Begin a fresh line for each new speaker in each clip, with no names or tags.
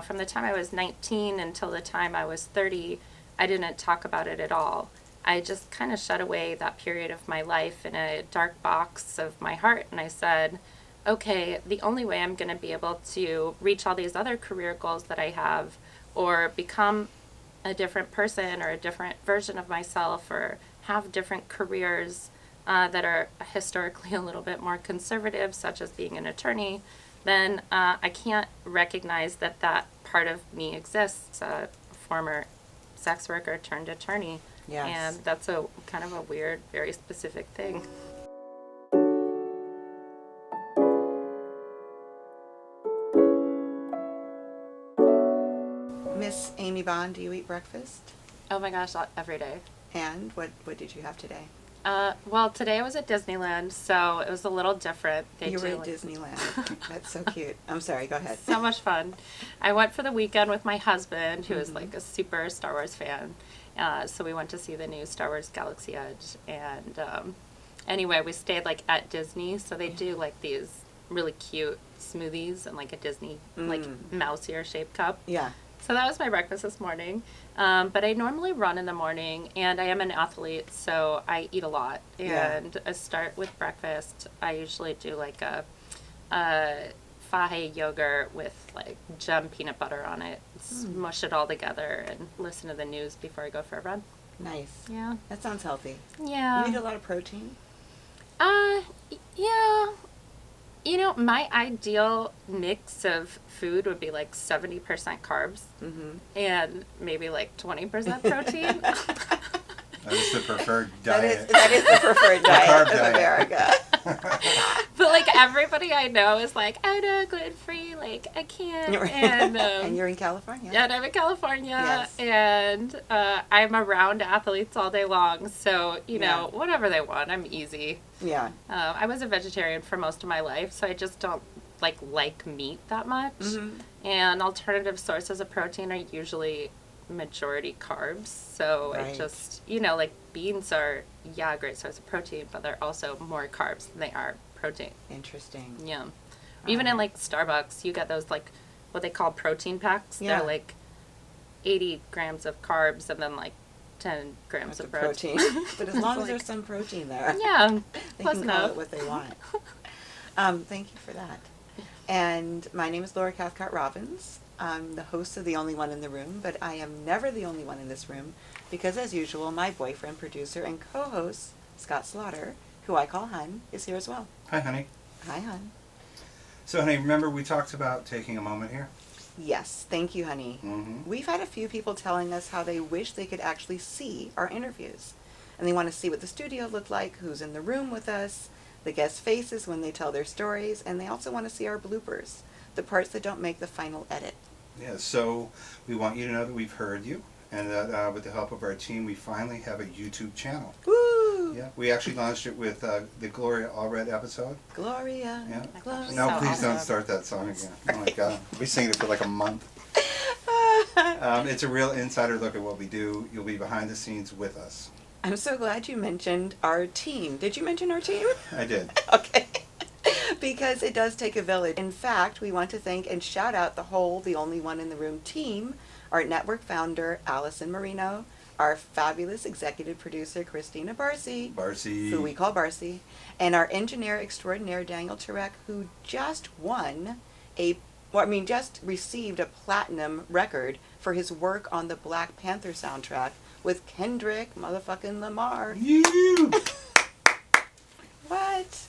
from the time I was 19 until the time I was 30, I didn't talk about it at all. I just kind of shut away that period of my life in a dark box of my heart, and I said, okay, the only way I'm going to be able to reach all these other career goals that I have, or become a different person or a different version of myself, or have different careers that are historically a little bit more conservative, such as being an attorney, then I can't recognize that that part of me exists, a former sex worker turned attorney.
Yes.
And that's a kind of a weird, very specific thing.
Miss Amy Bond, do you eat breakfast?
Oh my gosh, every day.
And what did you have today?
Well, today I was at Disneyland, so it was a little different.
You were at Disneyland. That's so cute. I'm sorry, go ahead.
So much fun. I went for the weekend with my husband, who is like a super Star Wars fan. So we went to see the new Star Wars Galaxy Edge. And anyway, we stayed like at Disney, so they do like these really cute smoothies and like a Disney like mouse ear shaped cup.
Yeah.
So that was my breakfast this morning. But I normally run in the morning, and I am an athlete, so I eat a lot. And I start with breakfast. I usually do like a faje yogurt with like gem peanut butter on it. Smush it all together and listen to the news before I go for a run.
Nice.
Yeah.
That sounds healthy.
Yeah.
You eat a lot of protein?
Yeah. My ideal mix of food would be like 70% carbs and maybe like 20% protein.
That is the preferred diet.
That is the preferred diet of America.
But like everybody I know is like, oh no, gluten-free, like I can't.
And you're in California.
Yeah, and I'm in California.
Yes.
And I'm around athletes all day long. So, whatever they want, I'm easy.
Yeah.
I was a vegetarian for most of my life, so I just don't like meat that much. And alternative sources of protein are usually majority carbs. So
Right.
it just, like beans are, a great source of protein, but they're also more carbs than they are protein.
Interesting.
Yeah. Even in like Starbucks, you get those like what they call protein packs.
Yeah.
They're like 80 grams of carbs and then like 10 grams of protein.
But as long as there's some protein there.
Yeah.
They
Close
can
enough.
call it what they want. Thank you for that. And my name is Laura Cathcart Robbins. I'm the host of The Only One in the Room, but I am never the only one in this room because, as usual, my boyfriend, producer, and co-host, Scott Slaughter, who I call Hun, is here as well.
Hi, honey.
Hi, Hun.
So, honey, remember we talked about taking a moment here?
Yes, thank you, honey. We've had a few people telling us how they wish they could actually see our interviews. And they want to see what the studio looked like, who's in the room with us, the guest faces when they tell their stories, and they also want to see our bloopers, the parts that don't make the final edit.
Yeah, so we want you to know that we've heard you, and that with the help of our team, we finally have a YouTube channel.
Woo!
Yeah, we actually launched it with the Gloria Allred episode.
Gloria.
Yeah.
Gloria.
No,
So
please don't
awesome.
start that song again. Oh my God, we sing it for like a month. It's a real insider look at what we do. You'll be behind the scenes with us.
I'm so glad you mentioned our team. Did you mention our team?
I did.
Okay. Because it does take a village. In fact, we want to thank and shout out the whole The Only One in the Room team, our network founder, Allison Marino, our fabulous executive producer, Christina Barcy, who we call Barcy, and our engineer extraordinaire, Daniel Turek, who just just received a platinum record for his work on the Black Panther soundtrack with Kendrick motherfucking Lamar.
You.
What?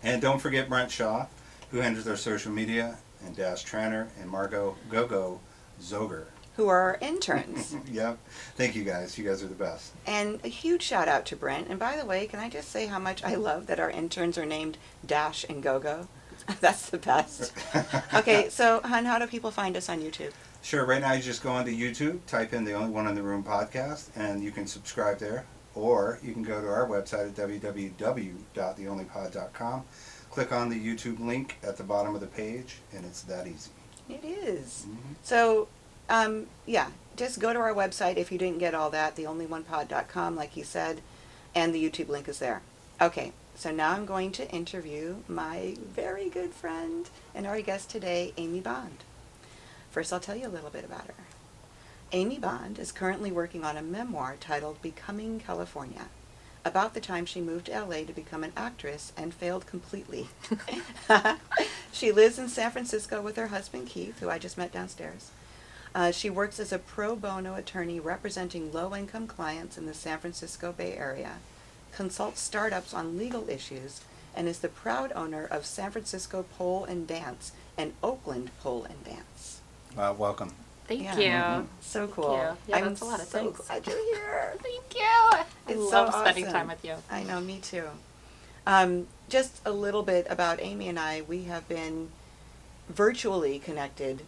And don't forget Brent Shaw, who handles our social media, and Dash Tranner and Margot Gogo Zoger.
Who are our interns.
Yep. Thank you guys. You guys are the best.
And a huge shout out to Brent. And by the way, can I just say how much I love that our interns are named Dash and Gogo? That's the best. Okay, so Hun, how do people find us on YouTube?
Sure. Right now, you just go onto YouTube, type in The Only One in the Room podcast, and you can subscribe there. Or you can go to our website at www.theonlypod.com, click on the YouTube link at the bottom of the page, and it's that easy.
It is. So, just go to our website if you didn't get all that, theonlyonepod.com, like he said, and the YouTube link is there. Okay, so now I'm going to interview my very good friend and our guest today, Amy Bond. First, I'll tell you a little bit about her. Amy Bond is currently working on a memoir titled Becoming California, about the time she moved to LA to become an actress and failed completely. She lives in San Francisco with her husband Keith, who I just met downstairs. She works as a pro bono attorney representing low-income clients in the San Francisco Bay Area, consults startups on legal issues, and is the proud owner of San Francisco Pole and Dance and Oakland Pole and Dance.
Welcome.
Thank
Yeah.
you.
Mhm. So
Thank
cool.
you. Yeah,
I'm
that's a lot of
so
things.
glad you're here.
Thank you. I
It's so
love spending
awesome.
time with you.
I know, me too. Just a little bit about Amy and I. We have been virtually connected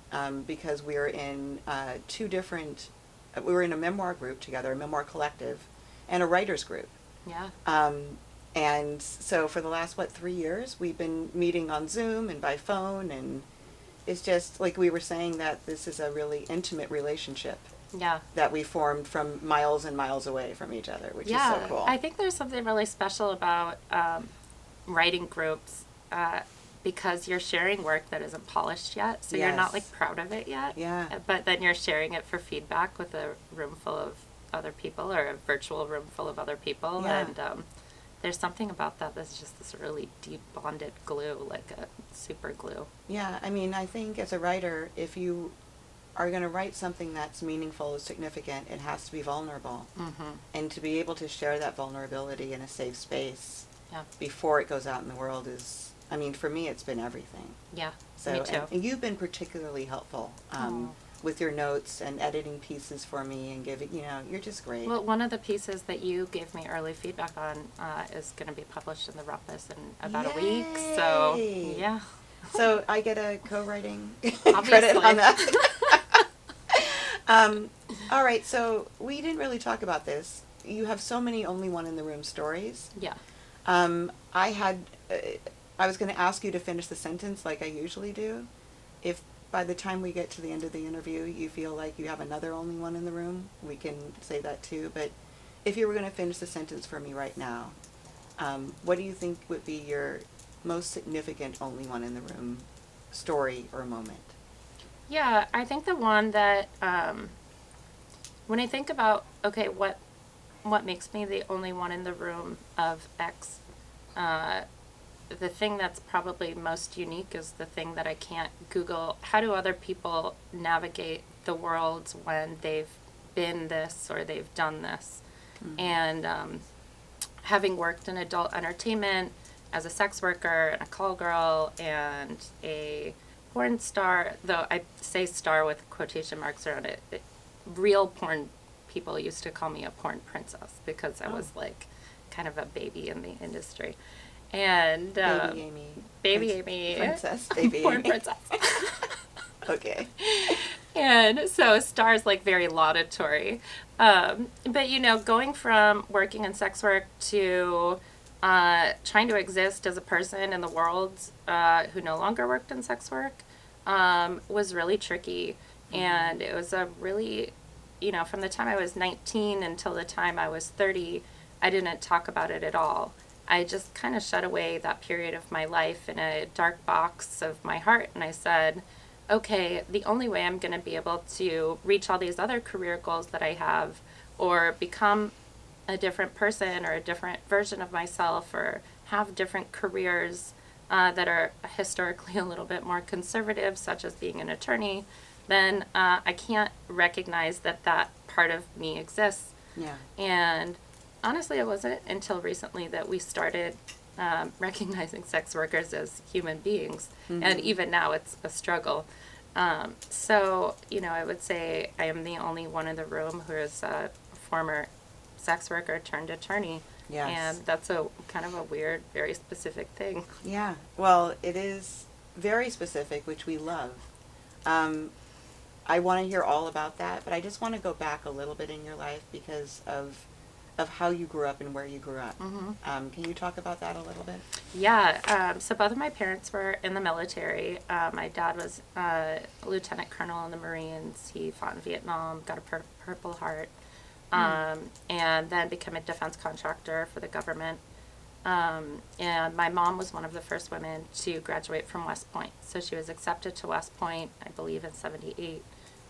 because we are in two different, we were in a memoir group together, a memoir collective, and a writers group.
Yeah.
And so for the last, 3 years, we've been meeting on Zoom and by phone, and it's just like we were saying that this is a really intimate relationship
Yeah.
that we formed from miles and miles away from each other, which is so cool.
I think there's something really special about writing groups because you're sharing work that isn't polished yet, so you're not
Yes.
proud of it yet.
Yeah.
But then you're sharing it for feedback with a room full of other people or a virtual room full of other people,
Yeah.
and there's something about that that's just this really deep bonded glue, like a super glue.
Yeah, I mean, I think as a writer, if you are going to write something that's meaningful or significant, it has to be vulnerable.
Mm-hmm.
And to be able to share that vulnerability in a safe space
Yeah.
before it goes out in the world is, I mean, for me, it's been everything.
Yeah.
So,
me too.
and you've been particularly helpful
Oh.
with your notes and editing pieces for me and giving, you're just great.
Well, one of the pieces that you gave me early feedback on is going to be published in the Rumpus in about a week. So,
Yay!
yeah.
So I get a co-writing
Obviously.
credit on that. All right, so we didn't really talk about this. You have so many only one in the room stories.
Yeah.
I was going to ask you to finish the sentence like I usually do. If by the time we get to the end of the interview you feel like you have another only one in the room, we can say that too. But if you were going to finish the sentence for me right now, what do you think would be your most significant only one in the room story or moment?
Yeah, I think the one that when I think about what makes me the only one in the room of X, the thing that's probably most unique is the thing that I can't Google. How do other people navigate the world when they've been this or they've done this? Mm-hmm. And having worked in adult entertainment as a sex worker and a call girl and a porn star, though I say star with quotation marks around it, real porn people used to call me a porn princess because I was like kind of a baby in the industry. And
Baby Amy. Princess. Baby
porn
Amy.
princess.
Okay.
And so star's like very laudatory. But going from working in sex work to trying to exist as a person in the world who no longer worked in sex work was really tricky. Mm-hmm. And it was a really, from the time I was 19 until the time I was 30, I didn't talk about it at all. I just kind of shut away that period of my life in a dark box of my heart. And I said, okay, the only way I'm going to be able to reach all these other career goals that I have or become a different person or a different version of myself or have different careers that are historically a little bit more conservative, such as being an attorney, then I can't recognize that part of me exists.
Yeah.
And honestly, it wasn't until recently that we started recognizing sex workers as human beings. Mm-hmm. And even now it's a struggle. So, I would say I am the only one in the room who is a former sex worker turned attorney.
Yes.
And that's a kind of a weird, very specific thing.
Yeah. Well, it is very specific, which we love. I want to hear all about that, but I just want to go back a little bit in your life because of how you grew up and where you grew up. Mm-hmm. Can you talk about that a little bit?
Yeah. So both of my parents were in the military. My dad was a lieutenant colonel in the Marines. He fought in Vietnam, got a Purple Heart, and then became a defense contractor for the government. And my mom was one of the first women to graduate from West Point. So she was accepted to West Point, I believe, in 78,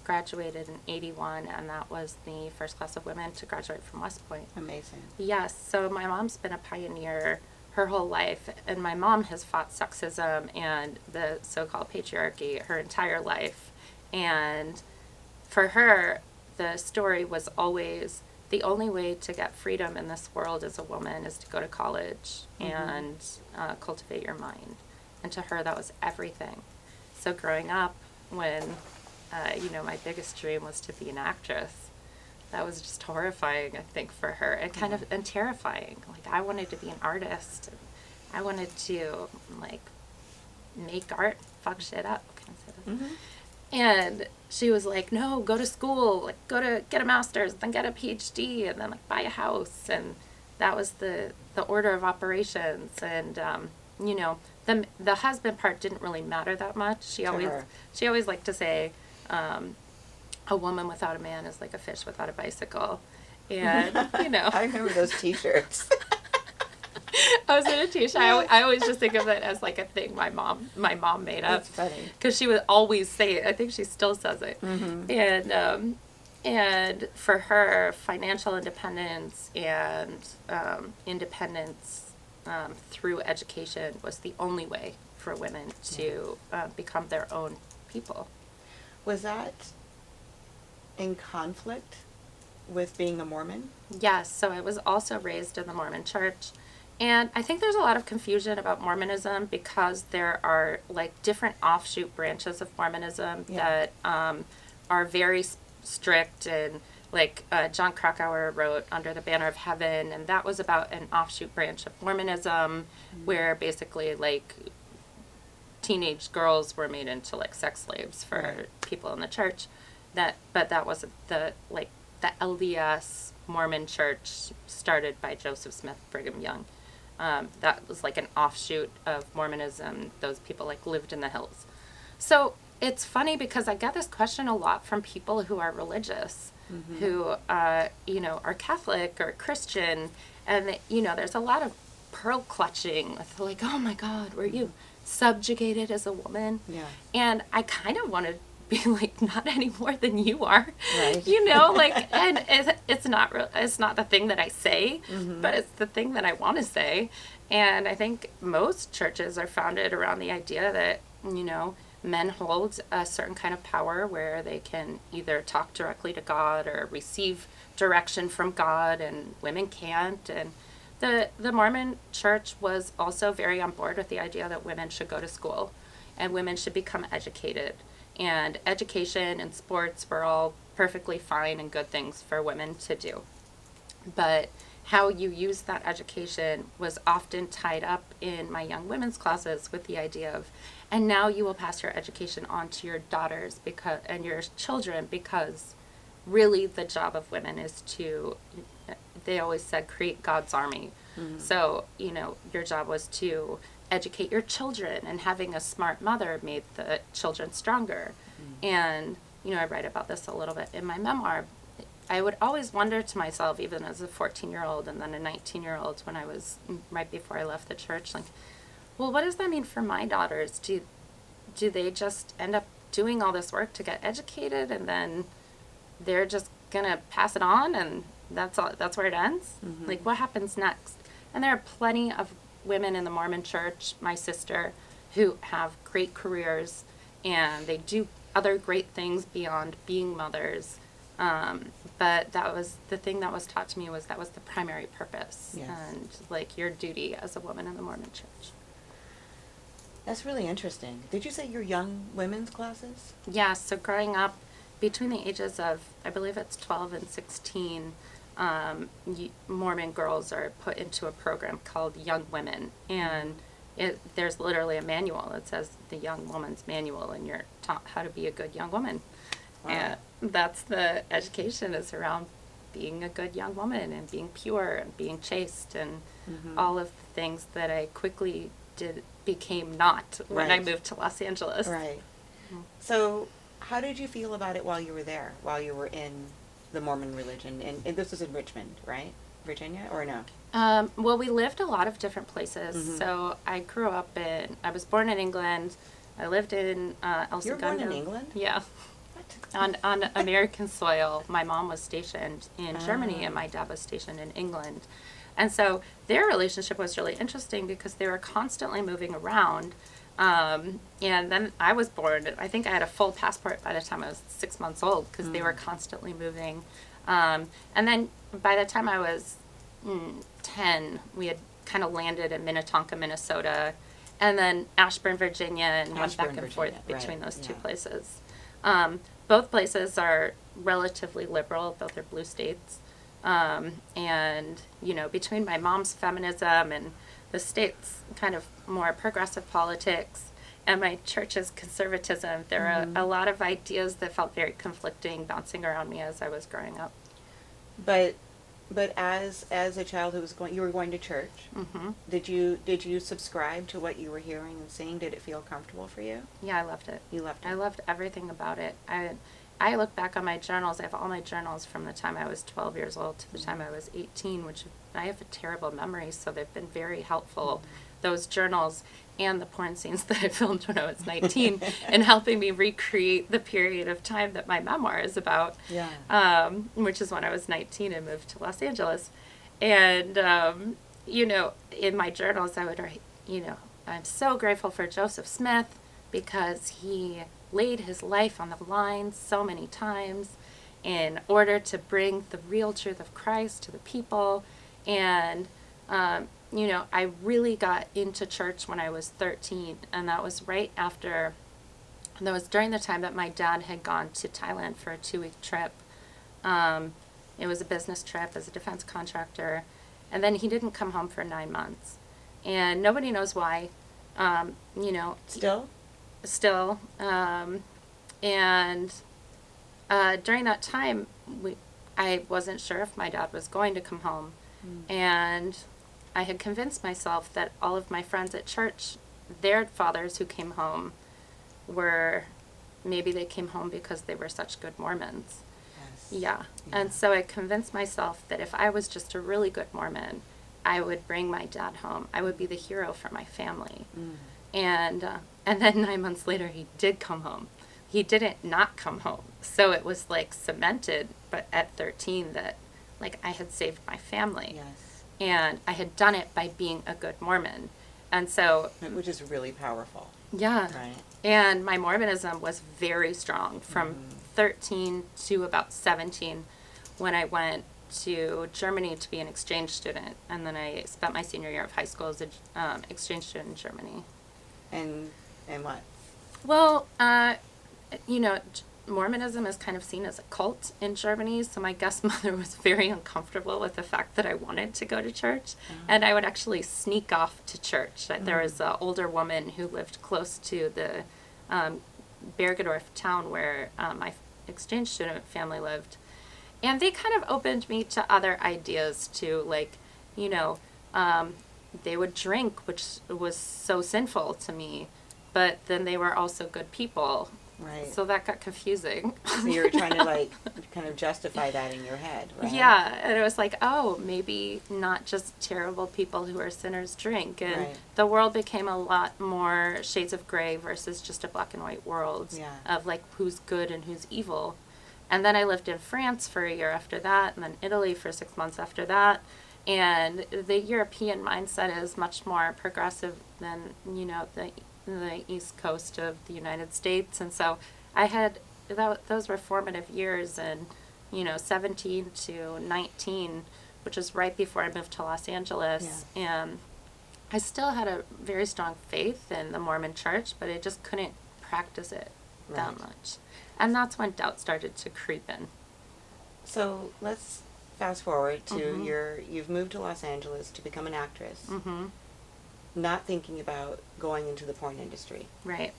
graduated in 81, and that was the first class of women to graduate from West Point.
Amazing.
Yes, so my mom's been a pioneer her whole life, and my mom has fought sexism and the so-called patriarchy her entire life. And for her, the story was always the only way to get freedom in this world as a woman is to go to college and cultivate your mind. And to her, that was everything. So growing up, when, my biggest dream was to be an actress, that was just horrifying, I think, for her, and kind of and terrifying. Like, I wanted to be an artist. And I wanted to, make art, fuck shit up. Can I say that?
Mm-hmm.
And she was like, no, go to school, go to get a master's, then get a PhD, and then, buy a house. And that was the order of operations. And, the husband part didn't really matter that much. She always liked to say, a woman without a man is like a fish without a bicycle. And,
I remember those T-shirts.
I was in a T-shirt. I always just think of it as a thing my mom made up.
That's funny.
Because she would always say it. I think she still says it.
Mm-hmm.
And for her, financial independence and independence through education was the only way for women to become their own people.
Was that in conflict with being a Mormon?
Yes, so I was also raised in the Mormon church. And I think there's a lot of confusion about Mormonism because there are different offshoot branches of Mormonism that are very strict, and John Krakauer wrote Under the Banner of Heaven, and that was about an offshoot branch of Mormonism where basically teenage girls were made into sex slaves for people in the church. But that wasn't the LDS Mormon church started by Joseph Smith Brigham Young. That was an offshoot of Mormonism. Those people lived in the hills. So it's funny because I get this question a lot from people who are religious, who are Catholic or Christian, and there's a lot of pearl clutching with oh my God, were you subjugated as a woman?
Yeah.
And I kind of want to be not any more than you are,
right.
And it's not the thing that I say, but it's the thing that I want to say. And I think most churches are founded around the idea that men hold a certain kind of power where they can either talk directly to God or receive direction from God, and women can't. And the Mormon church was also very on board with the idea that women should go to school and women should become educated. And education and sports were all perfectly fine and good things for women to do. But how you use that education was often tied up in my young women's classes with the idea of, and now you will pass your education on to your daughters and your children, because really the job of women is to, they always said, create God's army. So, your job was to educate your children, and having a smart mother made the children stronger. And, I write about this a little bit in my memoir. I would always wonder to myself, even as a 14-year-old and then a 19-year-old when I was right before I left the church, well, what does that mean for my daughters? Do they just end up doing all this work to get educated and then they're just going to pass it on and that's where it ends? What happens next? And there are plenty of women in the Mormon church, my sister, who have great careers and they do other great things beyond being mothers. But that was the thing that was taught to me, was that was the primary purpose.
Yes.
And your duty as a woman in the Mormon church.
That's really interesting. Did you say your young women's classes?
Yeah, so growing up between the ages of, I believe it's 12 and 16, Mormon girls are put into a program called Young Women, and there's literally a manual that says the Young Woman's Manual, and you're taught how to be a good young woman. Wow. And that's the education, is around being a good young woman and being pure and being chaste and all of the things that I quickly became not when I moved to Los Angeles.
Right. So how did you feel about it while you were there, while you were in the Mormon religion? And this was in Richmond, right? Virginia, or no?
Well, we lived a lot of different places.
Mhm.
So I grew up I was born in England. I lived in El
You were born in
Segundo.
England?
Yeah.
What?
On American soil. My mom was stationed in Germany
Ah.
and my dad was stationed in England. And so their relationship was really interesting because they were constantly moving around. And then I was born, I think I had a full passport by the time I was 6 months old because they were constantly moving. And then by the time I was 10, we had kind of landed in Minnetonka, Minnesota, and then Ashburn, Virginia, and went
Ashburn,
back and
Virginia,
forth between
right,
those two
yeah.
places. Both places are relatively liberal, both are blue states. And, you know, between my mom's feminism and the state's kind of more progressive politics and my church's conservatism, there are a lot of ideas that felt very conflicting bouncing around me as I was growing up.
But as a child who was you were going to church.
Hmm.
Did you subscribe to what you were hearing and seeing? Did it feel comfortable for you?
Yeah, I loved it.
You loved it.
I loved everything about it. I look back on my journals. I have all my journals from the time I was 12 years old to the time I was 18, which I have a terrible memory, so they've been very helpful, those journals and the porn scenes that I filmed when I was 19 in helping me recreate the period of time that my memoir is about, which is when I was 19 and moved to Los Angeles. And, you know, in my journals I would write, you know, I'm so grateful for Joseph Smith because he laid his life on the line so many times in order to bring the real truth of Christ to the people. And, you know, I really got into church when I was 13, and that was right after, that was during the time that my dad had gone to Thailand for a 2-week trip. It was a business trip as a defense contractor, and then he didn't come home for 9 months. And nobody knows why, you know. Still, and during that time, I wasn't sure if my dad was going to come home, and I had convinced myself that all of my friends at church, their fathers who came home, maybe they came home because they were such good Mormons.
Yes.
Yeah, and so I convinced myself that if I was just a really good Mormon, I would bring my dad home. I would be the hero for my family. And then 9 months later, he did come home. He didn't not come home. So it was like cemented, but at 13 that like I had saved my family.
Yes.
And I had done it by being a good Mormon. And so.
Which is really powerful.
Yeah.
Right.
And my Mormonism was very strong from 13 to about 17 when I went to Germany to be an exchange student. And then I spent my senior year of high school as an exchange student in Germany.
And what?
Well, you know, Mormonism is kind of seen as a cult in Germany, so my guest mother was very uncomfortable with the fact that I wanted to go to church, and I would actually sneak off to church. There was an older woman who lived close to the Bergedorf town where my exchange student family lived, and they kind of opened me to other ideas too, like, you know, they would drink, which was so sinful to me, but then they were also good people.
Right.
So that got confusing.
So you were trying to like kind of justify that in your head, right?
Yeah, and it was like, oh, maybe not just terrible people who are sinners drink. And the world became a lot more shades of gray versus just a black and white world of like who's good and who's evil. And then I lived in France for a year after that, and then Italy for 6 months after that. And the European mindset is much more progressive than, you know, the East Coast of the United States. And so I had, those were formative years, and, you know, 17 to 19, which is right before I moved to Los Angeles. Yeah. And I still had a very strong faith in the Mormon church, but I just couldn't practice it that much. And that's when doubt started to creep in.
So let's fast forward to you've moved to Los Angeles to become an actress, not thinking about going into the porn industry.
Right.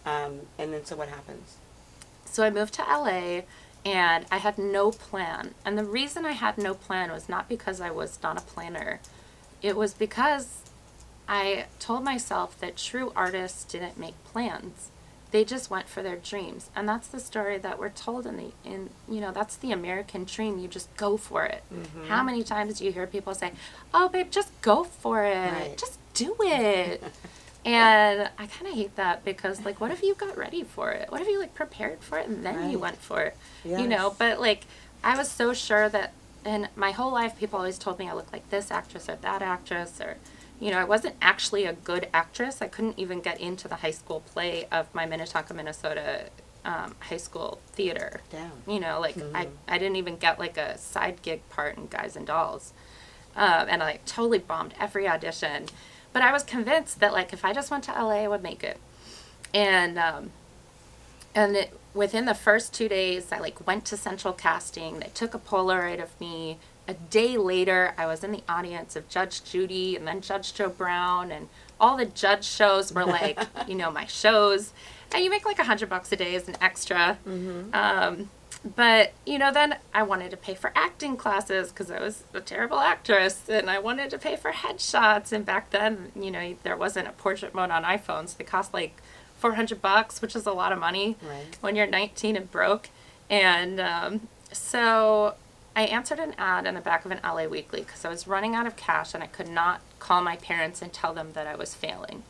And then so what happens?
So I moved to LA, and I had no plan. And the reason I had no plan was not because I was not a planner. It was because I told myself that true artists didn't make plans. they just went for their dreams. And that's the story that we're told that's the American dream. You just go for it. Mm-hmm. How many times do you hear people say, oh, babe, just go for it. Right. Just do it. And I kind of hate that because, like, what if you got ready for it? What if you, like, prepared for it and then you went for it? Yes. But, like, I was so sure that, and my whole life people always told me I look like this actress or that actress, or, I wasn't actually a good actress. I couldn't even get into the high school play of my Minnetonka, Minnesota high school theater. Damn. Mm-hmm. I didn't even get, like, a side gig part in Guys and Dolls. And I, like, totally bombed every audition. But I was convinced that, like, if I just went to LA, I would make it. And within the first 2 days, I, like, went to Central Casting. They took a Polaroid of me. A day later, I was in the audience of Judge Judy and then Judge Joe Brown. And all the judge shows were, like, my shows. And you make, like, $100 a day as an extra. Mm-hmm. But, then I wanted to pay for acting classes because I was a terrible actress, and I wanted to pay for headshots. And back then, there wasn't a portrait mode on iPhones. They cost like $400, which is a lot of money when you're 19 and broke. And so I answered an ad in the back of an LA Weekly because I was running out of cash and I could not call my parents and tell them that I was failing.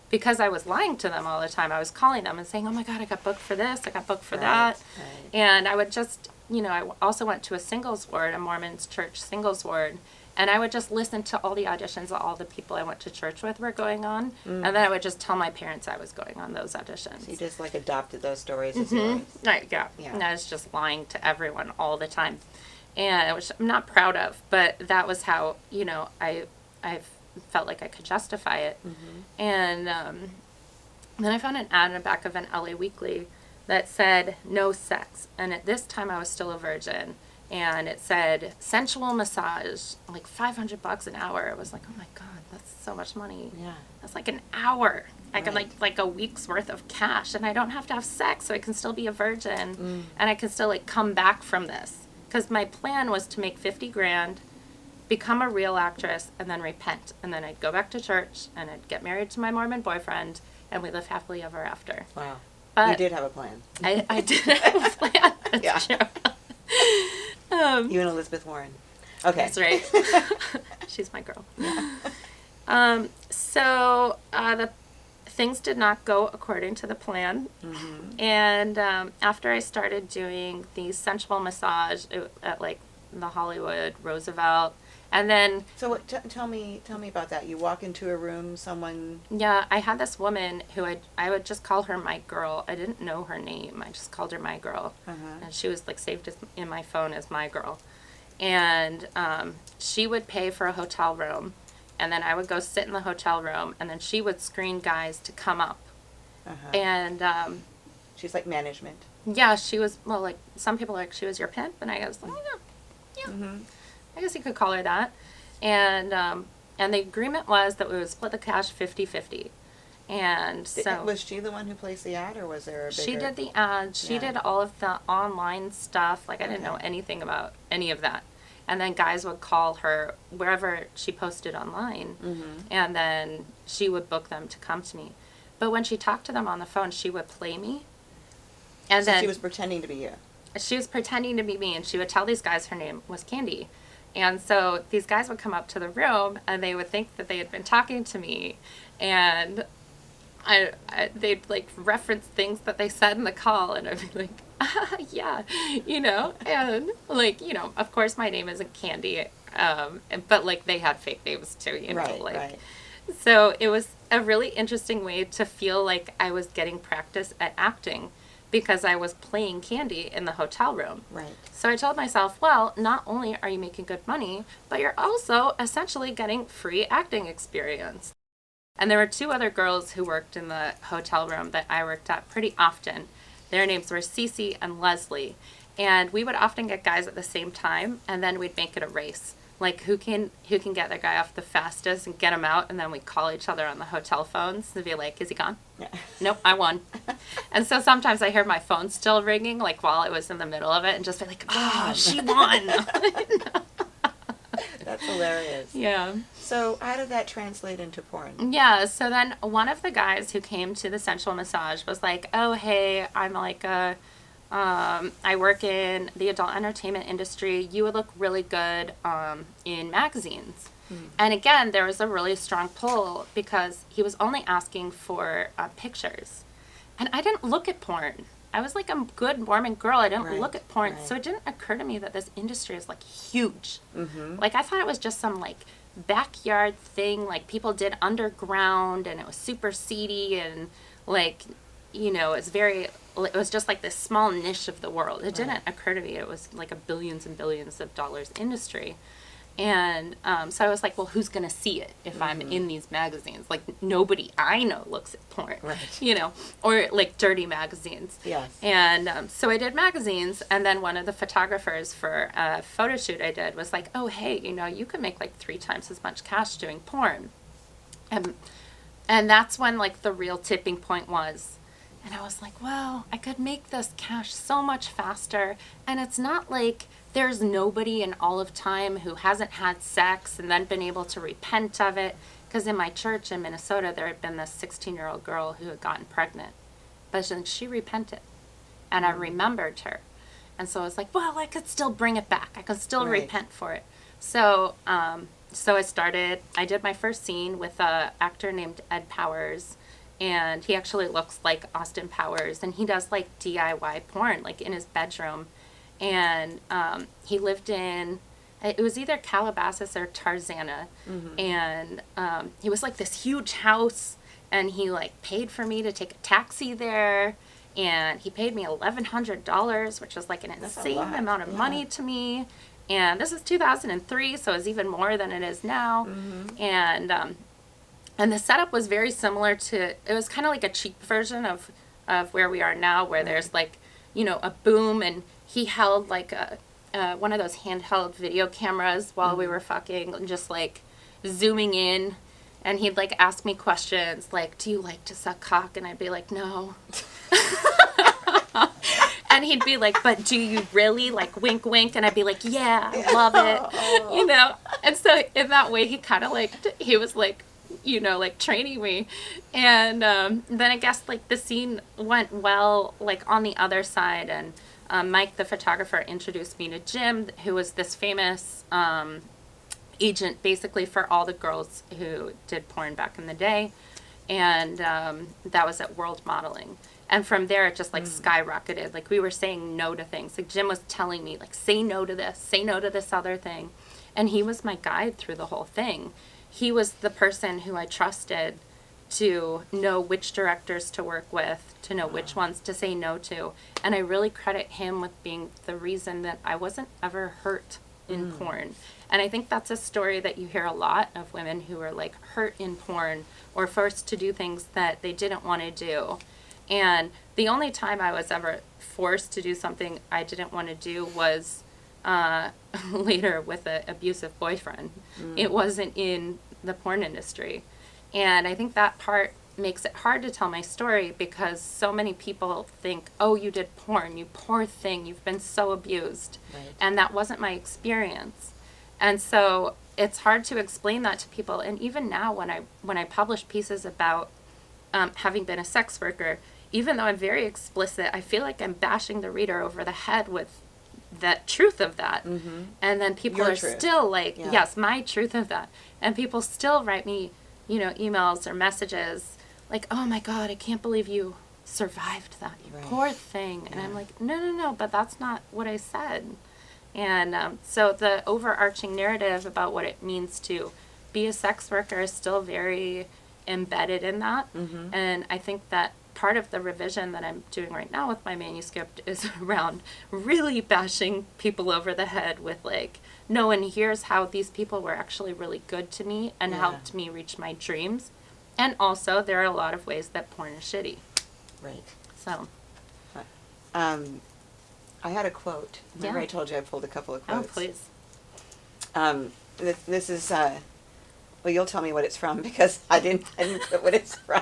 Because I was lying to them all the time. I was calling them and saying, oh my God, I got booked for this, I got booked for that. Right. And I would just, I also went to a singles ward, a Mormon church singles ward, and I would just listen to all the auditions that all the people I went to church with were going on, and then I would just tell my parents I was going on those auditions.
So you just, like, adopted those stories as yours.
Right, yeah. And I was just lying to everyone all the time. And which I'm not proud of, but that was how, I've felt like I could justify it. Mm-hmm. And then I found an ad in the back of an LA Weekly that said no sex, and at this time I was still a virgin, and it said sensual massage, like $500 an hour. I was like, oh my God, that's so much money. Yeah, that's like an hour. I can like a week's worth of cash, and I don't have to have sex, so I can still be a virgin, and I can still, like, come back from this, because my plan was to make $50,000, become a real actress, and then repent. And then I'd go back to church, and I'd get married to my Mormon boyfriend, and we live happily ever after. Wow. But
you did have a plan.
I did have a plan. That's true.
You and Elizabeth Warren. Okay.
That's right. She's my girl. Yeah. So the things did not go according to the plan. Mm-hmm. And after I started doing the sensual massage at, like, the Hollywood Roosevelt, and then
so tell me about that. You walk into a room, someone.
Yeah, I had this woman who I would just call her my girl. I didn't know her name. I just called her my girl, and she was, like, saved in my phone as my girl. And she would pay for a hotel room, and then I would go sit in the hotel room, and then she would screen guys to come up. And
she's like management.
Yeah, she was, well, like, some people are like, she was your pimp, and I was like, yeah. Mm-hmm. I guess you could call her that. And the agreement was that we would split the cash 50-50. And so
was she the one who placed the ad, or was there a bigger...
She did the ad. She did all of the online stuff. Like, I didn't know anything about any of that. And then guys would call her wherever she posted online, and then she would book them to come to me. But when she talked to them on the phone, she would play me. And
so
then
she was pretending to be you.
She was pretending to be me, and she would tell these guys her name was Candy. And so these guys would come up to the room, and they would think that they had been talking to me, and they'd, like, reference things that they said in the call, and I'd be like, yeah, and, like, of course my name isn't Candy, but, like, they had fake names too,
Right.
So it was a really interesting way to feel like I was getting practice at acting, because I was playing Candy in the hotel room.
Right.
So I told myself, well, not only are you making good money, but you're also essentially getting free acting experience. And there were two other girls who worked in the hotel room that I worked at pretty often. Their names were Cece and Leslie. And we would often get guys at the same time, and then we'd make it a race. Like, who can get the guy off the fastest and get him out, and then we'd call each other on the hotel phones and be like, is he gone? Yeah. Nope, I won. And so sometimes I hear my phone still ringing, like, while I was in the middle of it, and just be like, oh, she won.
That's hilarious.
Yeah.
So how did that translate into porn?
Yeah, so then one of the guys who came to the sensual massage was like, oh, hey, I'm like I work in the adult entertainment industry. You would look really good in magazines. And again, there was a really strong pull because he was only asking for pictures. And I didn't look at porn. I was like a good Mormon girl. I didn't look at porn. So it didn't occur to me that this industry is like huge. Like I thought it was just some like backyard thing like people did underground, and it was super seedy, and like, you know, it was just like this small niche of the world. It didn't occur to me it was like a billions and billions of dollars industry. And so I was like, well, who's going to see it if I'm in these magazines? Like, nobody I know looks at porn, you know, or like dirty magazines.
Yes.
And so I did magazines, and then one of the photographers for a photo shoot I did was like, oh, hey, you know, you could make like 3 times as much cash doing porn. And that's when like the real tipping point was. And I was like, well, I could make this cash so much faster. And it's not like there's nobody in all of time who hasn't had sex and then been able to repent of it. Because in my church in Minnesota, there had been this 16-year-old girl who had gotten pregnant. But she repented. And I remembered her. And so I was like, well, I could still bring it back. I could still repent for it. So I did my first scene with an actor named Ed Powers. And he actually looks like Austin Powers, and he does like DIY porn, like in his bedroom. And he lived in, it was either Calabasas or Tarzana. And he was like this huge house, and he like paid for me to take a taxi there. And he paid me $1,100, which was like an insane amount of money to me. And this is 2003, so it's even more than it is now. And the setup was very similar to, it was kind of like a cheap version of where we are now, where there's like, you know, a boom, and he held like one of those handheld video cameras while we were fucking, and just like zooming in, and he'd like ask me questions like, do you like to suck cock? And I'd be like, no. And he'd be like, but do you really, like, wink, wink? And I'd be like, yeah, I love it, you know? And so in that way, he kind of like, he was like, you know, like training me. And then I guess like the scene went well, like on the other side. And Mike, the photographer, introduced me to Jim, who was this famous agent basically for all the girls who did porn back in the day. And that was at World Modeling. And from there, it just like skyrocketed. Like we were saying no to things. Like Jim was telling me like, say no to this other thing. And he was my guide through the whole thing. He was the person who I trusted to know which directors to work with, to know which ones to say no to. And I really credit him with being the reason that I wasn't ever hurt in porn. And I think that's a story that you hear a lot of women who are like hurt in porn or forced to do things that they didn't want to do. And the only time I was ever forced to do something I didn't want to do was later with an abusive boyfriend. It wasn't in the porn industry. And I think that part makes it hard to tell my story because so many people think, oh, you did porn, you poor thing, you've been so abused. Right. And that wasn't my experience. And so it's hard to explain that to people. And even now when I publish pieces about having been a sex worker, even though I'm very explicit, I feel like I'm bashing the reader over the head with the truth of that. And then people
Your
are
truth.
still like, yes, my truth of that. And people still write me, you know, emails or messages like, oh my God, I can't believe you survived that, you poor thing. And I'm like, no, but that's not what I said. And so the overarching narrative about what it means to be a sex worker is still very embedded in that. And I think that part of the revision that I'm doing right now with my manuscript is around really bashing people over the head with like, no, and here's how these people were actually really good to me and helped me reach my dreams. And also there are a lot of ways that porn is shitty.
Right.
So.
I had a quote. Remember I told you I pulled a couple of quotes?
Oh, please.
This is, well, you'll tell me what it's from because I didn't put what it's from.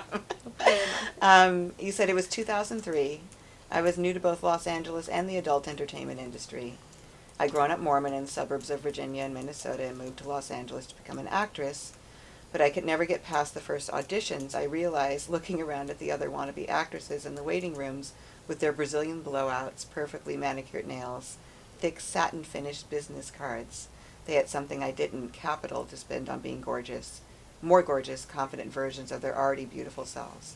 You said it was 2003. I was new to both Los Angeles and the adult entertainment industry. I'd grown up Mormon in the suburbs of Virginia and Minnesota and moved to Los Angeles to become an actress, but I could never get past the first auditions. I realized, looking around at the other wannabe actresses in the waiting rooms with their Brazilian blowouts, perfectly manicured nails, thick satin-finished business cards, they had something I didn't, capital to spend on being gorgeous, more gorgeous, confident versions of their already beautiful selves.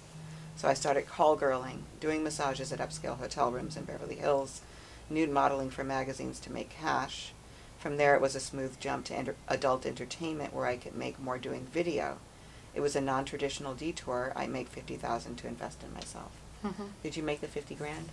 So I started call girling, doing massages at upscale hotel rooms in Beverly Hills, nude modeling for magazines to make cash. From there, it was a smooth jump to adult entertainment where I could make more doing video. It was a non-traditional detour. I make $50,000 to invest in myself.
Mm-hmm.
Did you make the 50 grand?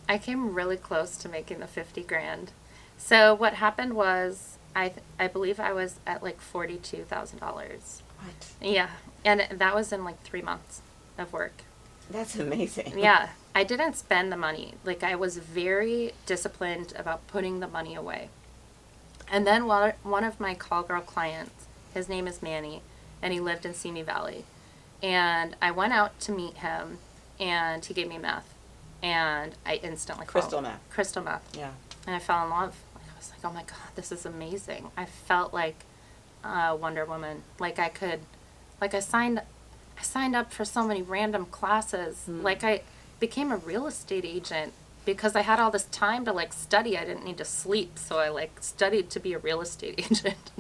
I came really close to making the 50 grand. So what happened was, I believe I was at like $42,000.
What?
Yeah, and that was in like 3 months of work.
That's amazing.
Yeah, I didn't spend the money. Like, I was very disciplined about putting the money away. And then one of my call girl clients, his name is Manny, and he lived in Simi Valley. And I went out to meet him, and he gave me meth. And I instantly
Crystal meth.
Crystal meth.
Yeah.
And I fell in love. I was like, oh my God, this is amazing. I felt like Wonder Woman. Like I signed up for so many random classes. Like, I became a real estate agent because I had all this time to like study. I didn't need to sleep, so I like studied to be a real estate agent.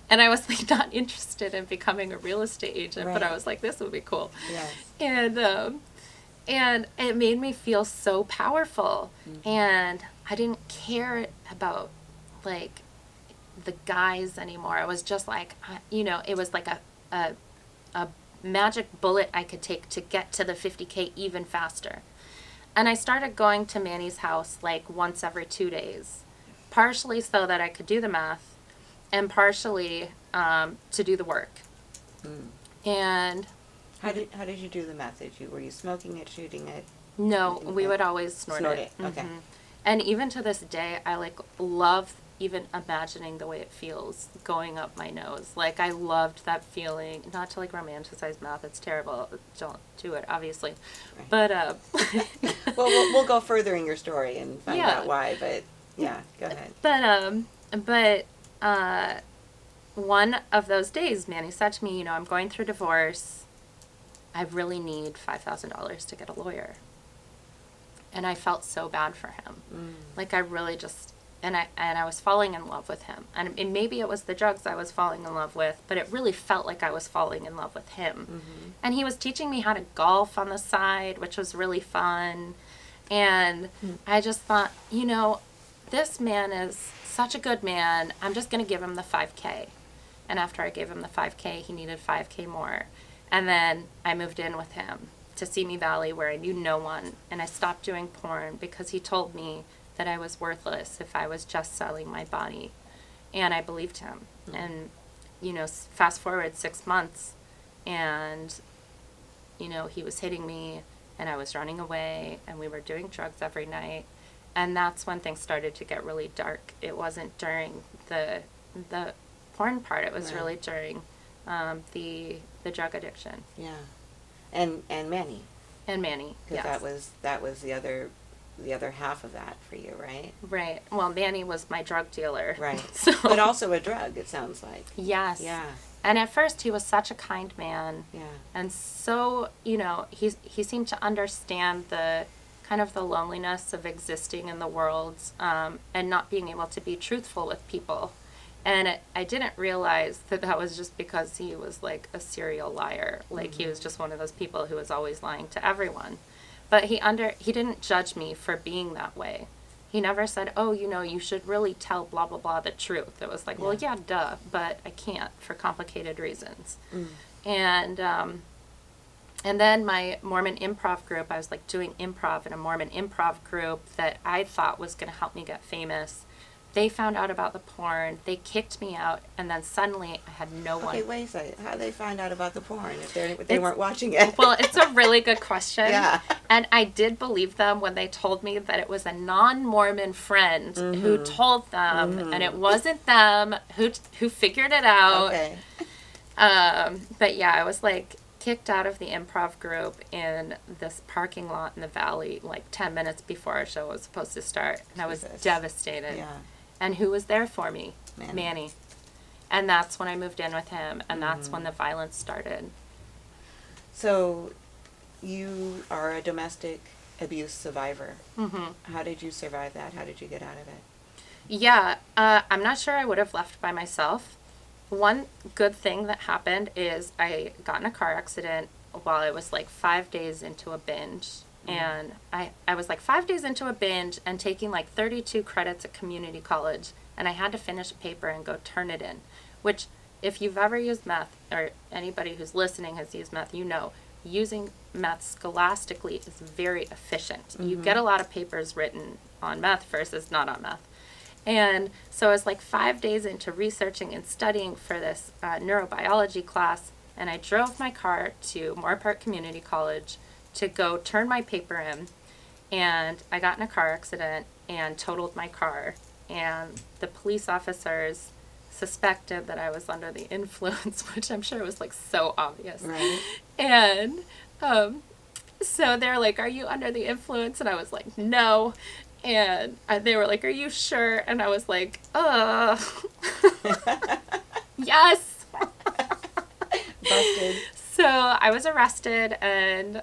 And I was like not interested in becoming a real estate agent, but I was like, this would be cool.
Yes.
And it made me feel so powerful. And I didn't care about like the guys anymore. I was just like, it was like a magic bullet I could take to get to the 50K even faster. And I started going to Manny's house like once every 2 days, partially so that I could do the math and partially to do the work. And
how did you do the math? Were you smoking it, shooting it?
no, we would always snort it.
Okay.
And even to this day, I like love even imagining the way it feels going up my nose. Like, I loved that feeling. Not to like romanticize math, it's terrible. Don't do it, obviously.
Right.
But
well, we'll go further in your story and find out why. But yeah, go ahead.
But one of those days, Manny said to me, I'm going through divorce. I really need $5,000 to get a lawyer. And I felt so bad for him. Like, I really just, and I was falling in love with him. And maybe it was the drugs I was falling in love with, but it really felt like I was falling in love with him. And he was teaching me how to golf on the side, which was really fun. And I just thought, this man is such a good man. I'm just going to give him the 5K. And after I gave him the 5K, he needed 5K more. And then I moved in with him to Simi Valley where I knew no one. And I stopped doing porn because he told me that I was worthless if I was just selling my body. And I believed him. And, fast forward 6 months and, he was hitting me and I was running away and we were doing drugs every night. And that's when things started to get really dark. It wasn't during the porn part. It was really during the drug addiction.
Yeah. And Manny.
And Manny, yes.
Because that was the other half of that for you, right?
Right. Well, Manny was my drug dealer.
Right.
So,
but also a drug, it sounds like.
Yes.
Yeah.
And at first he was such a kind man.
Yeah.
And so, he seemed to understand the kind of the loneliness of existing in the world and not being able to be truthful with people. And I didn't realize that was just because he was like a serial liar. Like he was just one of those people who was always lying to everyone. But he didn't judge me for being that way. He never said, oh, you should really tell blah, blah, blah the truth. It was like, well, yeah, duh, but I can't for complicated reasons. And then my Mormon improv group, I was like doing improv in a Mormon improv group that I thought was going to help me get famous. They found out about the porn. They kicked me out, and then suddenly I had no one.
Okay, wait a second. How did they find out about the porn if they weren't watching it?
Well, it's a really good question.
Yeah.
And I did believe them when they told me that it was a non-Mormon friend who told them, and it wasn't them who figured it out.
Okay.
But yeah, I was like kicked out of the improv group in this parking lot in the valley like 10 minutes before our show was supposed to start, and I was devastated.
Yeah.
And who was there for me?
Manny.
Manny. And that's when I moved in with him, and that's when the violence started.
So you are a domestic abuse survivor.
Mm-hmm.
How did you survive that? How did you get out of it?
Yeah, I'm not sure I would have left by myself. One good thing that happened is I got in a car accident while I was like 5 days into a binge. And I was like 5 days into a binge and taking like 32 credits at community college. And I had to finish a paper and go turn it in. Which, if you've ever used meth, or anybody who's listening has used meth, you know, using meth scholastically is very efficient. You get a lot of papers written on meth versus not on meth. And so I was like 5 days into researching and studying for this neurobiology class, and I drove my car to Moore Park Community College to go turn my paper in, and I got in a car accident and totaled my car, and the police officers suspected that I was under the influence, which I'm sure was like so obvious.
Right.
And so they're like, "Are you under the influence?" And I was like, "No." And they were like, "Are you sure?" And I was like, yes.
Busted.
So I was arrested and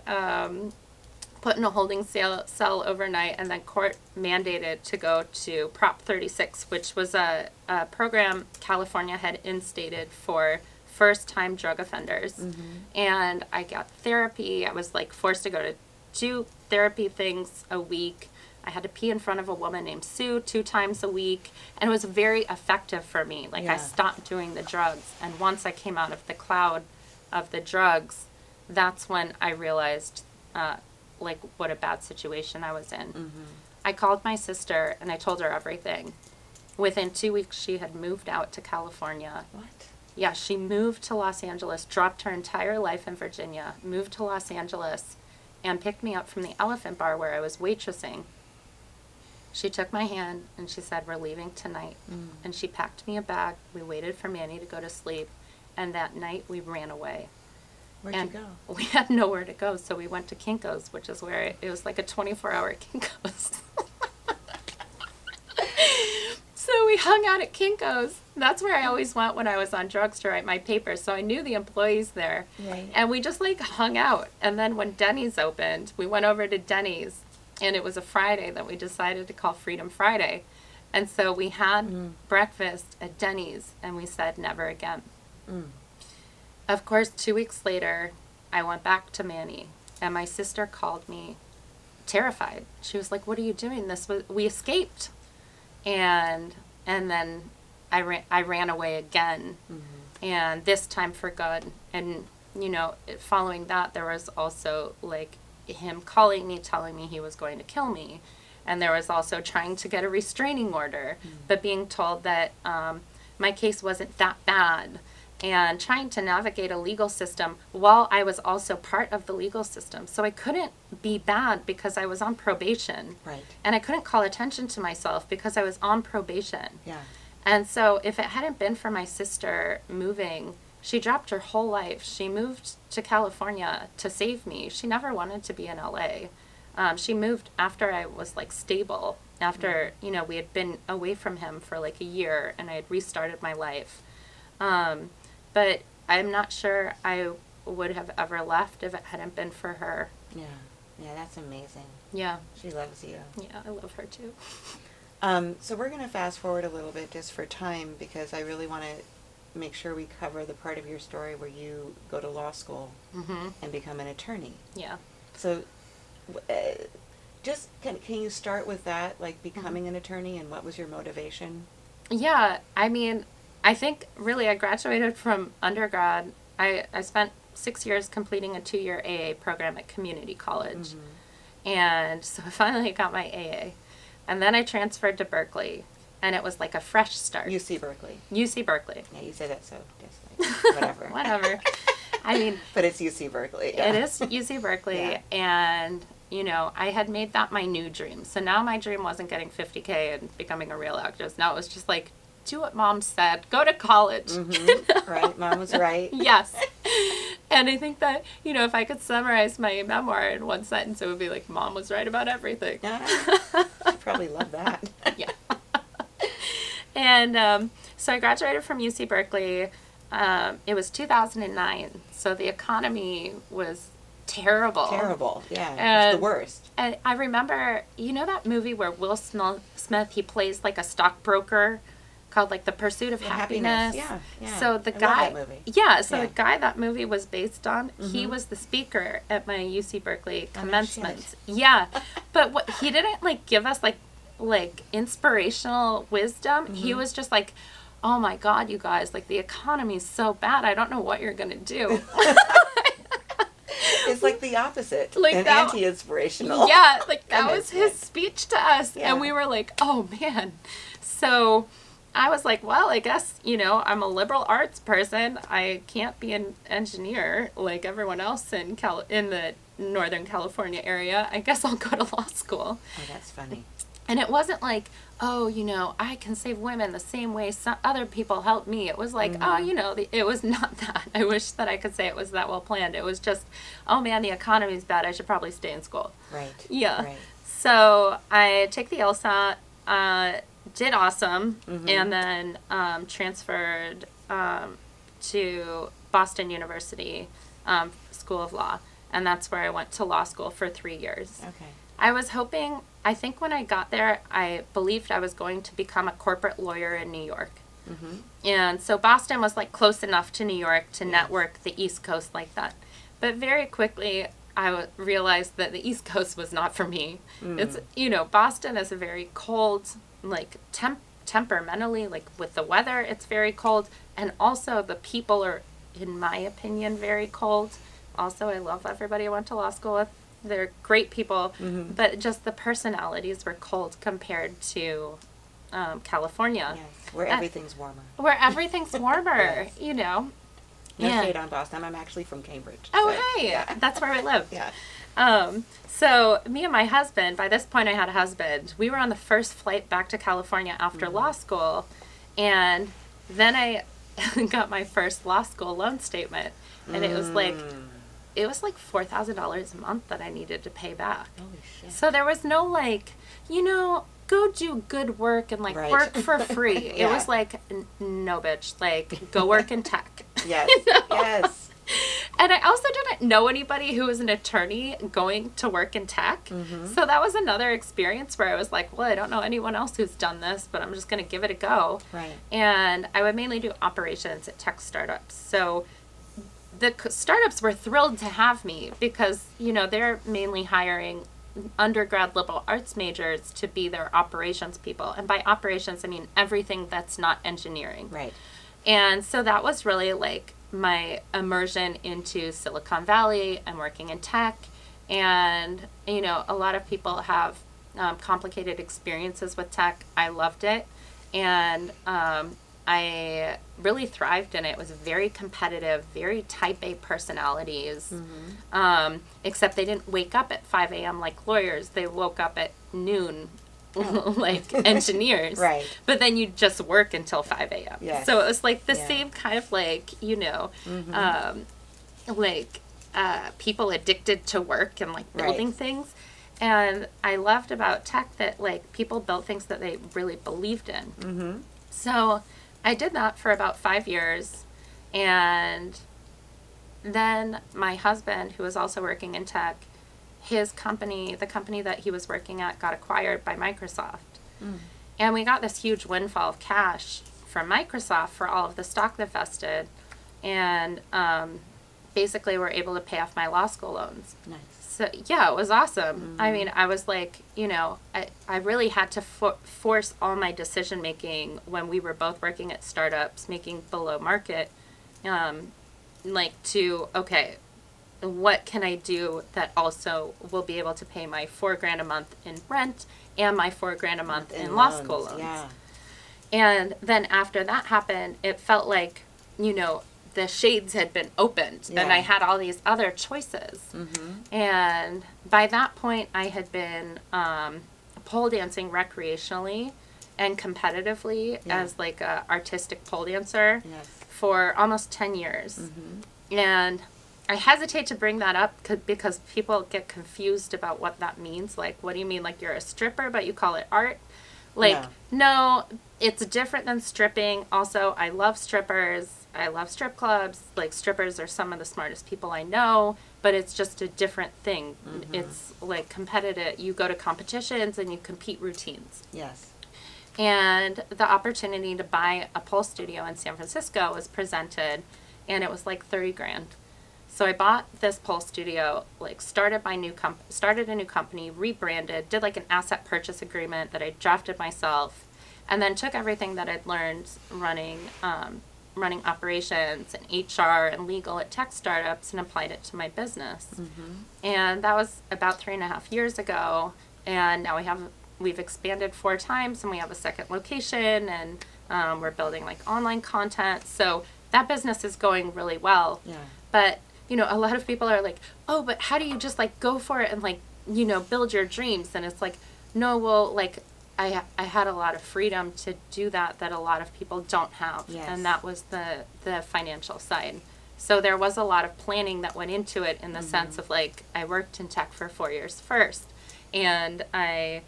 put in a holding cell overnight, and then court mandated to go to Prop 36, which was a program California had instated for first-time drug offenders. And I got therapy. I was like forced to go to 2 therapy things a week. I had to pee in front of a woman named Sue 2 times a week, and it was very effective for me. Like, I stopped doing the drugs, and once I came out of the cloud of the drugs, that's when I realized, like, what a bad situation I was in. I called my sister, and I told her everything. Within 2 weeks, she had moved out to California.
What?
Yeah, she moved to Los Angeles, dropped her entire life in Virginia, moved to Los Angeles, and picked me up from the Elephant Bar where I was waitressing. She took my hand and she said, "We're leaving tonight." And she packed me a bag. We waited for Manny to go to sleep. And that night we ran away.
Where'd you go?
We had nowhere to go, so we went to Kinko's, which is where it was like a 24-hour Kinko's. So we hung out at Kinko's. That's where I always went when I was on drugs to write my papers. So I knew the employees there.
Right.
And we just like hung out. And then when Denny's opened, we went over to Denny's. And it was a Friday that we decided to call Freedom Friday. And so we had breakfast at Denny's, and we said never again. Of course, 2 weeks later, I went back to Manny, and my sister called me terrified. She was like, "What are you doing? We escaped." And then I ran away again, and this time for good. And, you know, following that, there was also, like, him calling me, telling me he was going to kill me. And there was also trying to get a restraining order, but being told that my case wasn't that bad, and trying to navigate a legal system while I was also part of the legal system. So I couldn't be bad because I was on probation.
Right.
And I couldn't call attention to myself because I was on probation.
Yeah.
And so if it hadn't been for my sister moving, she dropped her whole life. She moved to California to save me. She never wanted to be in LA. She moved after I was like stable, after, you know, we had been away from him for like a year and I had restarted my life. But I'm not sure I would have ever left if it hadn't been for her.
Yeah. Yeah, that's amazing.
Yeah.
She loves you.
Yeah, I love her too.
So we're going to fast forward a little bit just for time, because I really want to make sure we cover the part of your story where you go to law school and become an attorney.
Yeah.
So just can you start with that, like becoming an attorney, and what was your motivation?
Yeah, I mean, I think really I graduated from undergrad. I spent 6 years completing a 2-year AA program at community college. And so I finally got my AA. And then I transferred to Berkeley, and it was like a fresh start.
UC Berkeley.
UC Berkeley.
Yeah, you say that so just like whatever.
Whatever. I mean,
but it's UC Berkeley. Yeah.
It is UC Berkeley,
Yeah.
And, you know, I had made that my new dream. So now my dream wasn't getting $50K and becoming a real actress. Now it was just like, do what Mom said. Go to college.
Right. Mom was right.
Yes. And I think that, you know, if I could summarize my memoir in one sentence, it would be like, Mom was right about everything.
I probably love that.
Yeah. And so I graduated from UC Berkeley. It was 2009, so the economy was terrible.
Terrible. Yeah.
And,
It's the worst.
And I remember, you know that movie where Will Smith, he plays like a stockbroker called like The Pursuit of Happiness.
Yeah. Yeah.
So the
I love
guy,
that movie.
yeah, so
Yeah.
the guy that movie was based on, he was the speaker at my UC Berkeley
Oh, no
commencement.
shit.
Yeah, but what he didn't like give us like inspirational wisdom. He was just like, "Oh my God, you guys! Like the economy's so bad. I don't know what you're gonna do."
It's like the opposite.
Like
and
that-
anti-inspirational.
Yeah, like that
Goodness,
was his
yes.
speech to us.
Yeah.
And we were like, oh man. So I was like, well, I guess, I'm a liberal arts person. I can't be an engineer like everyone else in the Northern California area. I guess I'll go to law school.
Oh, that's funny.
And it wasn't like, oh, I can save women the same way some other people help me. It was like, it was not that. I wish that I could say it was that well planned. It was just, oh man, the economy's bad. I should probably stay in school.
Right.
Yeah.
Right.
So I take the LSAT, did awesome, and then transferred to Boston University School of Law. And that's where I went to law school for 3 years.
Okay.
I think when I got there, I believed I was going to become a corporate lawyer in New York. And so Boston was like close enough to New York to network the East Coast like that. But very quickly, I realized that the East Coast was not for me. It's, Boston is a very cold, like temperamentally, like with the weather, it's very cold. And also the people are, in my opinion, very cold. Also, I love everybody I went to law school with. They're great people, but just the personalities were cold compared to California.
Yes. Where everything's warmer.
Where everything's warmer,
Yes.
No
No shade on Boston. I'm actually from Cambridge.
Oh,
so,
hey,
yeah.
that's where we live.
Yeah.
So me and my husband, by this point I had a husband, we were on the first flight back to California after law school, and then I got my first law school loan statement, and it was like $4,000 a month that I needed to pay back.
Holy shit.
So there was no like, go do good work and like
Right.
work for free. It
Yeah.
was like, no bitch, like go work in tech.
Yes.
know?
Yes.
And I also didn't know anybody who was an attorney going to work in tech. So that was another experience where I was like, well, I don't know anyone else who's done this, but I'm just going to give it a go.
Right.
And I would mainly do operations at tech startups. So the startups were thrilled to have me because, they're mainly hiring undergrad liberal arts majors to be their operations people. And by operations, I mean everything that's not engineering.
Right.
And so that was really like my immersion into Silicon Valley and working in tech. And, a lot of people have complicated experiences with tech. I loved it. And I really thrived in it. It was very competitive, very type A personalities. Except they didn't wake up at 5 a.m. like lawyers. They woke up at noon like engineers.
Right.
But then you just work until 5 a.m.
Yes.
So it was like the
Yeah.
same kind of like, people addicted to work and like building
Right.
things. And I loved about tech that like people built things that they really believed in. So I did that for about 5 years. And then my husband, who was also working in tech, his company, the company that he was working at, got acquired by Microsoft. And we got this huge windfall of cash from Microsoft for all of the stock that vested. And basically were able to pay off my law school loans.
Nice.
So, yeah, it was awesome. I mean, I was like, I really had to force all my decision making when we were both working at startups, making below market, okay, what can I do that also will be able to pay my $4,000 a month in rent and my $4,000 a month in law school loans.
Yeah.
And then after that happened, it felt like, the shades had been opened and I had all these other choices. And by that point, I had been pole dancing recreationally and competitively as like a artistic pole dancer for almost 10 years. And I hesitate to bring that up because people get confused about what that means. Like, what do you mean? Like, you're a stripper, but you call it art? Like, no, it's different than stripping. Also, I love strippers. I love strip clubs. Like, strippers are some of the smartest people I know, but it's just a different thing. It's like competitive. You go to competitions and you compete routines.
Yes.
And the opportunity to buy a pole studio in San Francisco was presented, and it was like 30 grand. So I bought this pole studio, like started a new company, rebranded, did like an asset purchase agreement that I drafted myself, and then took everything that I'd learned running operations and HR and legal at tech startups and applied it to my business. And that was about 3.5 years ago. And now we've expanded 4 times, and we have a second location, and we're building like online content. So that business is going really well.
Yeah.
But, you know, a lot of people are like, oh, but how do you just like go for it and like, you know, build your dreams? And it's like, no, well, like I had a lot of freedom to do that a lot of people don't have.
Yes.
And that was the financial side. So there was a lot of planning that went into it in the sense of like, I worked in tech for 4 years first, and I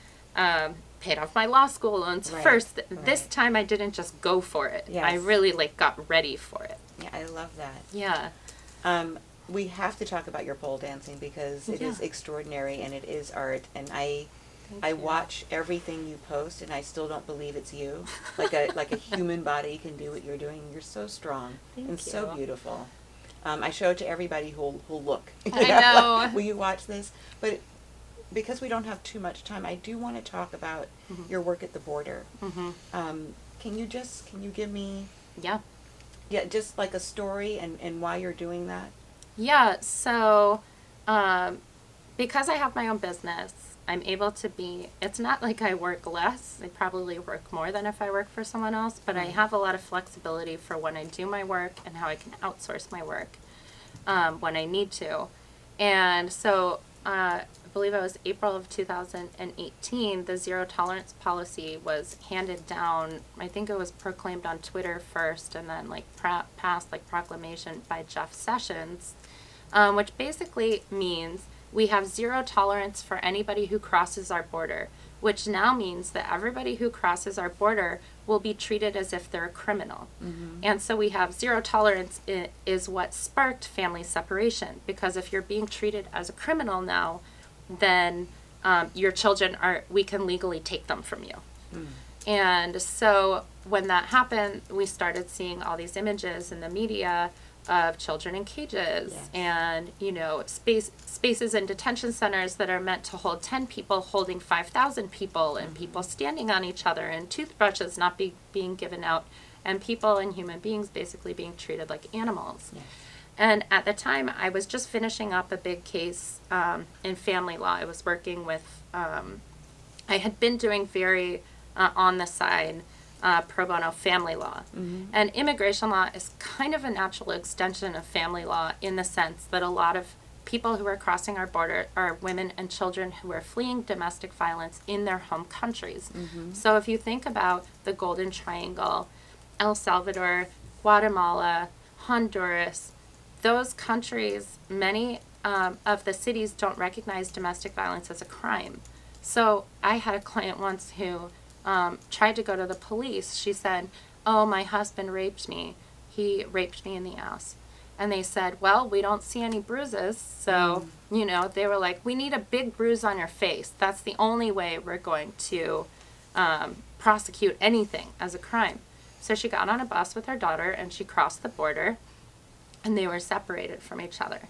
paid off my law school loans first. This time I didn't just go for it.
Yes.
I really like got ready for it.
Yeah, I love that.
Yeah.
We have to talk about your pole dancing because it is extraordinary and it is art. And I watch everything you post, and I still don't believe it's you. Like a human body can do what you're doing. You're so strong and so beautiful. I show it to everybody who'll look.
I know.
Will you watch this? But because we don't have too much time, I do want to talk about your work at the border. Can you give me just like a story and why you're doing that?
Yeah, so because I have my own business, I'm able to it's not like I work less. I probably work more than if I work for someone else, but I have a lot of flexibility for when I do my work and how I can outsource my work when I need to. And so I believe it was April of 2018, the zero tolerance policy was handed down. I think it was proclaimed on Twitter first, and then like passed like proclamation by Jeff Sessions, which basically means we have zero tolerance for anybody who crosses our border, which now means that everybody who crosses our border will be treated as if they're a criminal. And so we have zero tolerance is what sparked family separation, because if you're being treated as a criminal now, then your children we can legally take them from you. And so when that happened, we started seeing all these images in the media of children in cages and, you know, spaces in detention centers that are meant to hold 10 people holding 5,000 people, and people standing on each other, and toothbrushes not being given out, and people and human beings basically being treated like animals. And at the time, I was just finishing up a big case in family law. I was working with, I had been doing very on the side pro bono family law. And immigration law is kind of a natural extension of family law in the sense that a lot of people who are crossing our border are women and children who are fleeing domestic violence in their home countries. So if you think about the Golden Triangle, El Salvador, Guatemala, Honduras, those countries, many of the cities don't recognize domestic violence as a crime. So I had a client once who tried to go to the police. She said, oh, my husband raped me. He raped me in the ass. And they said, well, we don't see any bruises. So, you know, they were like, we need a big bruise on your face. That's the only way we're going to prosecute anything as a crime. So she got on a bus with her daughter, and she crossed the border, and they were separated from each other.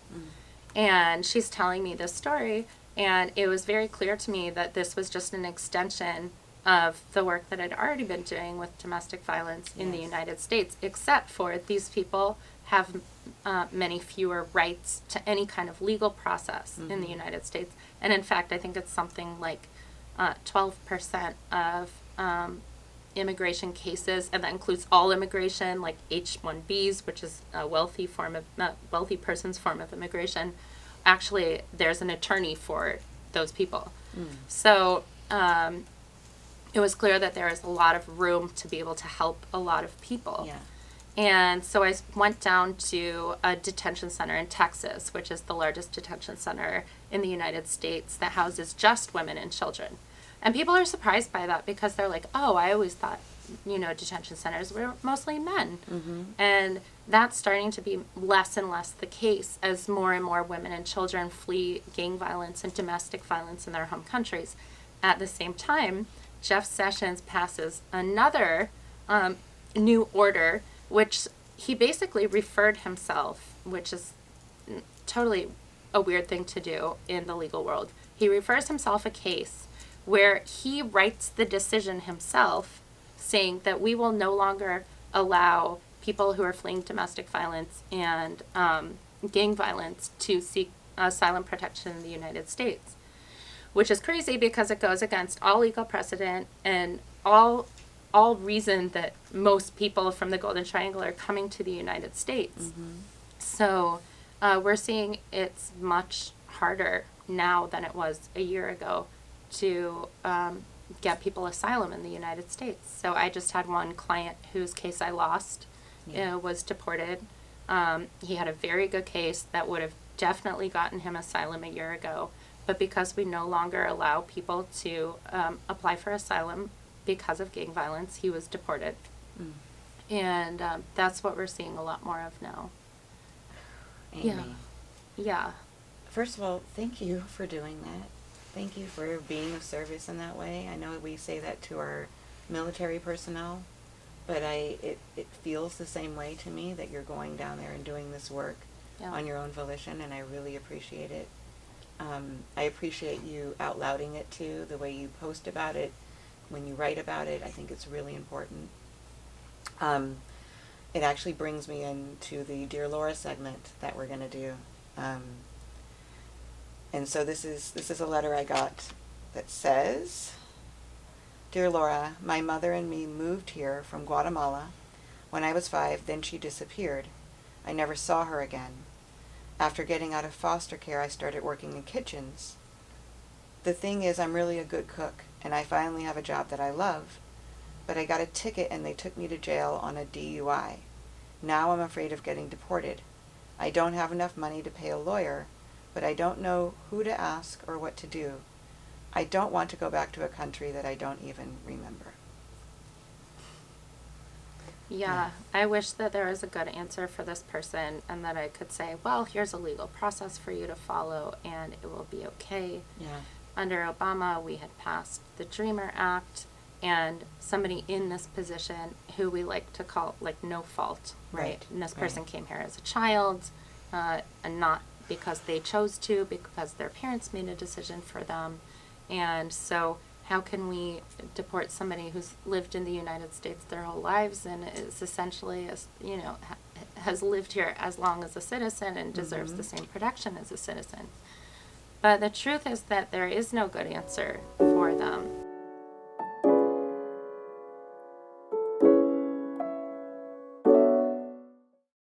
And she's telling me this story, and it was very clear to me that this was just an extension of the work that I'd already been doing with domestic violence in the United States, except for these people have many fewer rights to any kind of legal process in the United States. And in fact, I think it's something like 12% of immigration cases, and that includes all immigration, like H-1Bs, which is a wealthy person's form of immigration. Actually, there's an attorney for those people. So it was clear that there is a lot of room to be able to help a lot of people. And so I went down to a detention center in Texas, which is the largest detention center in the United States that houses just women and children. And people are surprised by that because they're like, oh, I always thought detention centers were mostly men.
Mm-hmm.
And that's starting to be less and less the case as more and more women and children flee gang violence and domestic violence in their home countries. At the same time, Jeff Sessions passes another new order, which he basically referred himself, which is totally a weird thing to do in the legal world. He refers himself a case where he writes the decision himself, saying that we will no longer allow people who are fleeing domestic violence and gang violence to seek asylum protection in the United States, which is crazy because it goes against all legal precedent and all reason that most people from the Golden Triangle are coming to the United States.
Mm-hmm.
So we're seeing it's much harder now than it was a year ago to get people asylum in the United States. So I just had one client whose case I lost, was deported. He had a very good case that would have definitely gotten him asylum a year ago. But because we no longer allow people to apply for asylum because of gang violence, he was deported.
Mm.
And that's what we're seeing a lot more of now.
Amy.
Yeah.
First of all, thank you for doing that. Thank you for being of service in that way. I know we say that to our military personnel, but it feels the same way to me that you're going down there and doing this work on your own volition, and I really appreciate it. I appreciate you outlouding it too, the way you post about it, when you write about it. I think it's really important. It actually brings me into the Dear Laura segment that we're going to do. And so this is a letter I got that says, Dear Laura, my mother and me moved here from Guatemala when I was 5, then she disappeared. I never saw her again. After getting out of foster care, I started working in kitchens. The thing is, I'm really a good cook, and I finally have a job that I love. But I got a ticket and they took me to jail on a DUI. Now I'm afraid of getting deported. I don't have enough money to pay a lawyer, but I don't know who to ask or what to do. I don't want to go back to a country that I don't even remember.
Yeah, I wish that there was a good answer for this person and that I could say, well, here's a legal process for you to follow and it will be okay.
Yeah.
Under Obama, we had passed the Dreamer Act, and somebody in this position who we like to call like no fault, right? And this person came here as a child, and not because they chose to, because their parents made a decision for them. And so how can we deport somebody who's lived in the United States their whole lives and is essentially, has lived here as long as a citizen and deserves the same protection as a citizen? But the truth is that there is no good answer for them.